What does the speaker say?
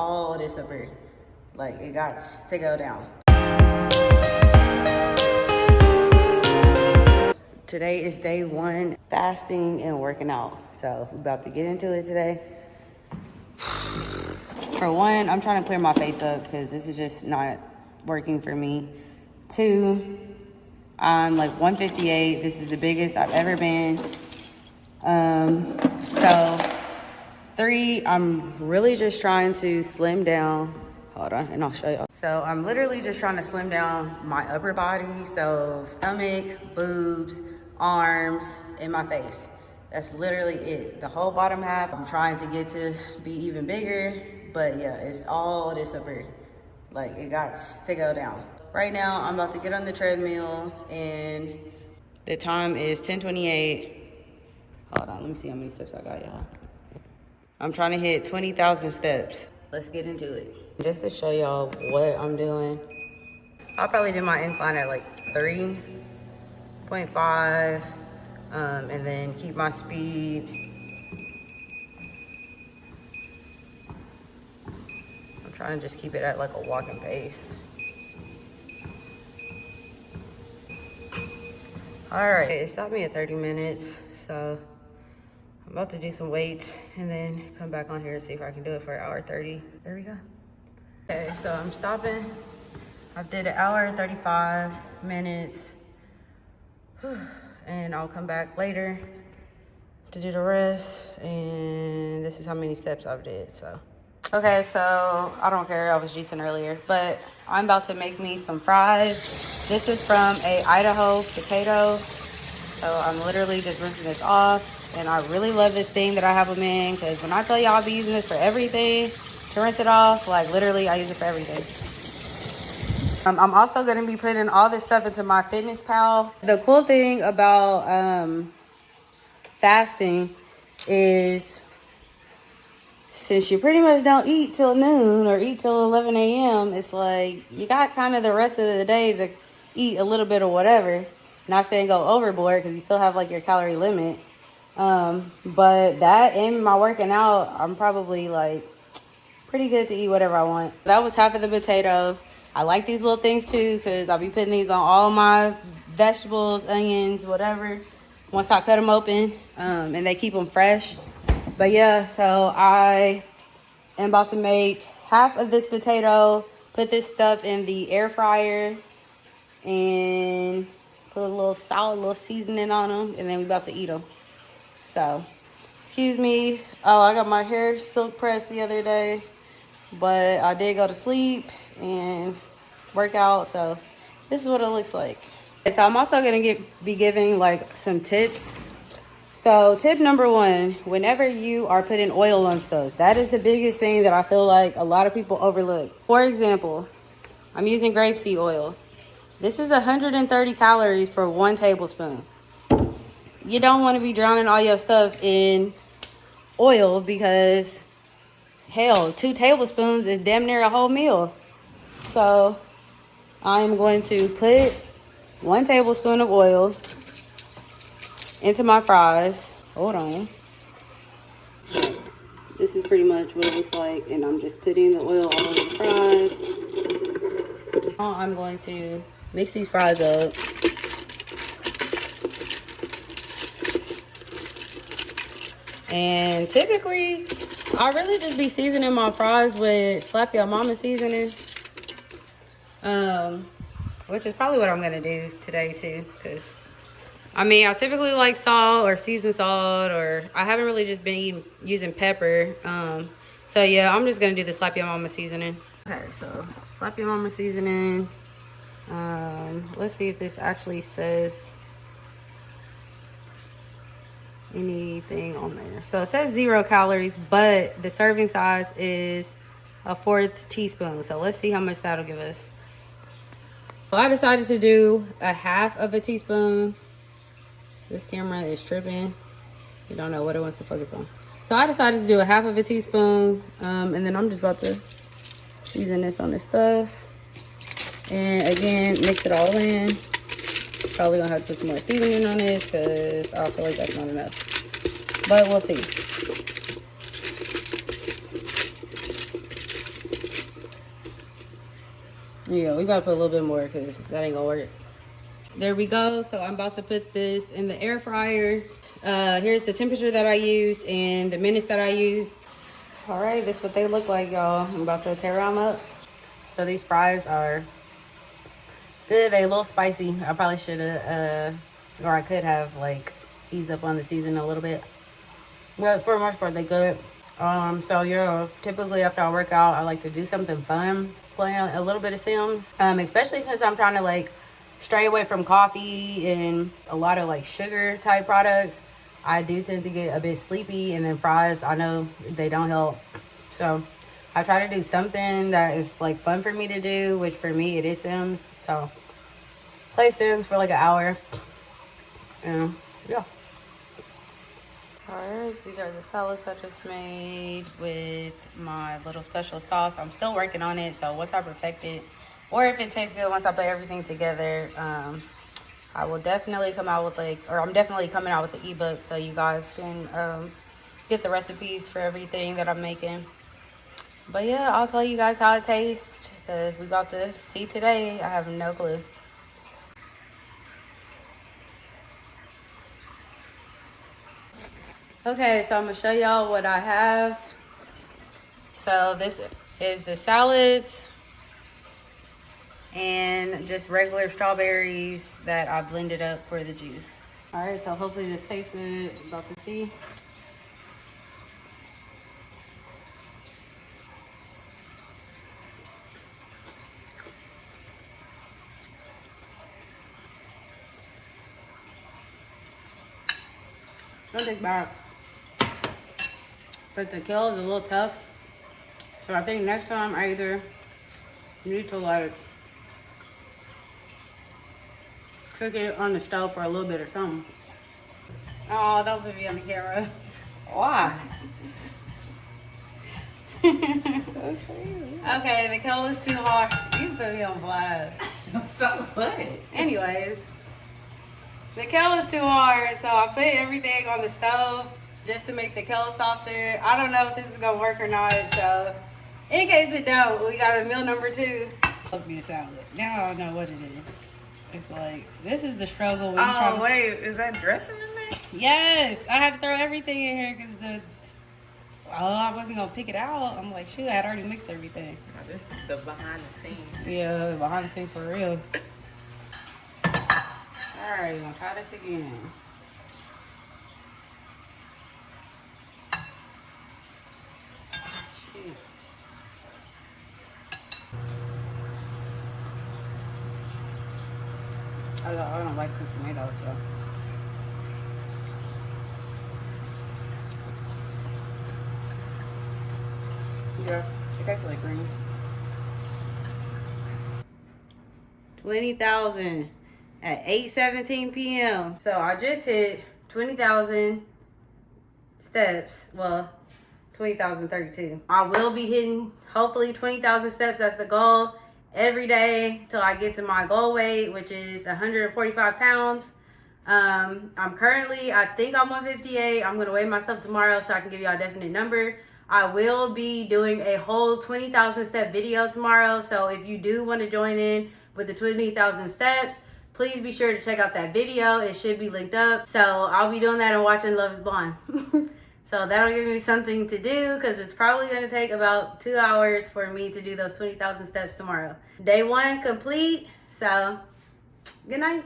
all this up here. Like, it got to go down. Today is day 1, fasting and working out. So we're about to get into it today. For one, I'm trying to clear my face up because this is just not working for me. 2, I'm like 158. This is the biggest I've ever been. So 3, I'm really just trying to slim down. Hold on, and I'll show y'all. So I'm literally just trying to slim down my upper body. So stomach, boobs, arms, and my face. That's literally it. The whole bottom half, I'm trying to get to be even bigger. But yeah, it's all this up here. Like, it got to go down. Right now, I'm about to get on the treadmill, and the time is 10:28. Hold on, let me see how many steps I got, y'all. I'm trying to hit 20,000 steps. Let's get into it. Just to show y'all what I'm doing, I'll probably do my incline at like 3.5, and then keep my speed. I'm trying to just keep it at like a walking pace. All right, it stopped me at 30 minutes, so I'm about to do some weights and then come back on here and see if I can do it for an hour 30. There we go. Okay, so I'm stopping. I did an hour 35 minutes, and I'll come back later to do the rest. And this is how many steps I've did. So, okay, so I don't care. I was juicing earlier, but I'm about to make me some fries. This is from a Idaho potato. So I'm literally just rinsing this off. And I really love this thing that I have them in, because when I tell y'all I'll be using this for everything, to rinse it off, like literally I use it for everything. I'm also going to be putting all this stuff into my Fitness Pal. The cool thing about fasting is, since you pretty much don't eat till noon or eat till 11 a.m., it's like you got kind of the rest of the day to eat a little bit of whatever. Not saying go overboard, because you still have like your calorie limit. But that and my working out, I'm probably like pretty good to eat whatever I want. That was half of the potato. I like these little things too, because I'll be putting these on all my vegetables, onions, whatever, once I cut them open, and they keep them fresh. But yeah, so I am about to make half of this potato, put this stuff in the air fryer, and put a little salt, a little seasoning on them, and then we about to eat them. So, excuse me. Oh, I got my hair silk pressed the other day, but I did go to sleep and work out. So, this is what it looks like. Okay, so I'm also gonna be giving like some tips. So, tip number 1: whenever you are putting oil on stuff, that is the biggest thing that I feel like a lot of people overlook. For example, I'm using grapeseed oil. This is 130 calories for 1 tablespoon. You don't want to be drowning all your stuff in oil, because hell, 2 tablespoons is damn near a whole meal. So I'm going to put 1 tablespoon of oil into my fries. Hold on. This is pretty much what it looks like, and I'm just putting the oil all over the fries. Now I'm going to mix these fries up. And typically, I really just be seasoning my fries with Slap Your Mama seasoning. Which is probably what I'm going to do today too. Because, I mean, I typically like salt or seasoned salt. Or I haven't really just been using pepper. So yeah, I'm just going to do the Slap Your Mama seasoning. Okay, so Slap Your Mama seasoning. Let's see if this actually says anything on there. So it says 0 calories, but the serving size is a 1/4 teaspoon. So let's see how much that'll give us. So I decided to do a 1/2 teaspoon. This camera is tripping. You don't know what it wants to focus on. So I decided to do a 1/2 teaspoon, and then I'm just about to season this on this stuff. And again, mix it all in. Probably gonna have to put some more seasoning on this, because I feel like that's not enough. But we'll see. Yeah, we gotta put a little bit more because that ain't gonna work. There we go. So I'm about to put this in the air fryer. Here's the temperature that I use and the minutes that I use. All right, this is what they look like, y'all. I'm about to tear them up. So these fries are good. They a little spicy. I probably should have, or I could have, like, eased up on the season a little bit. But for the most part, they good. So typically after I work out, I like to do something fun, playing a little bit of Sims. Especially since I'm trying to like stray away from coffee and a lot of like sugar type products. I do tend to get a bit sleepy, and then fries, I know they don't help. So I try to do something that is like fun for me to do, which for me it is Sims. So play Sims for like an hour. And yeah. Alright, these are the salads I just made with my little special sauce. I'm still working on it, so once I perfect it, or if it tastes good once I put everything together, I will definitely come out with I'm definitely coming out with the ebook so you guys can get the recipes for everything that I'm making. But yeah, I'll tell you guys how it tastes because we're about to see today. I have no clue. Okay, so I'm gonna show y'all what I have. So this is the salads and just regular strawberries that I blended up for the juice. All right, so hopefully this tastes good. About to see. Don't taste bad. But the kale is a little tough. So I think next time I either need to like cook it on the stove for a little bit or something. Oh, don't put me on the camera. Why? Okay, the kale is too hard. You can put me on blast. So what? Anyways, the kale is too hard, so I put everything on the stove just to make the kale softer. I don't know if this is gonna work or not, so in case it don't, we got a meal number 2. Supposed to be a salad. Now I don't know what it is. It's like, this is the struggle. Oh, wait, is that dressing in there? Yes, I had to throw everything in here because I wasn't gonna pick it out. I'm like, shoot, I had already mixed everything. Oh, this is the behind the scenes. Yeah, behind the scenes for real. Alright, we're gonna try this again. Shoot. I don't like cooked tomatoes, so. Yeah, it tastes like greens. 20,000 at 8:17 p.m. So I just hit 20,000 steps. Well, 20,032. I will be hitting hopefully 20,000 steps. That's the goal every day till I get to my goal weight, which is 145 pounds. I'm currently, I think I'm 158. I'm gonna weigh myself tomorrow so I can give y'all a definite number. I will be doing a whole 20,000 step video tomorrow. So if you do want to join in with the 20,000 steps, please be sure to check out that video. It should be linked up. So I'll be doing that and watching Love is Blind. So that'll give me something to do because it's probably going to take about 2 hours for me to do those 20,000 steps tomorrow. Day 1 complete. So good night.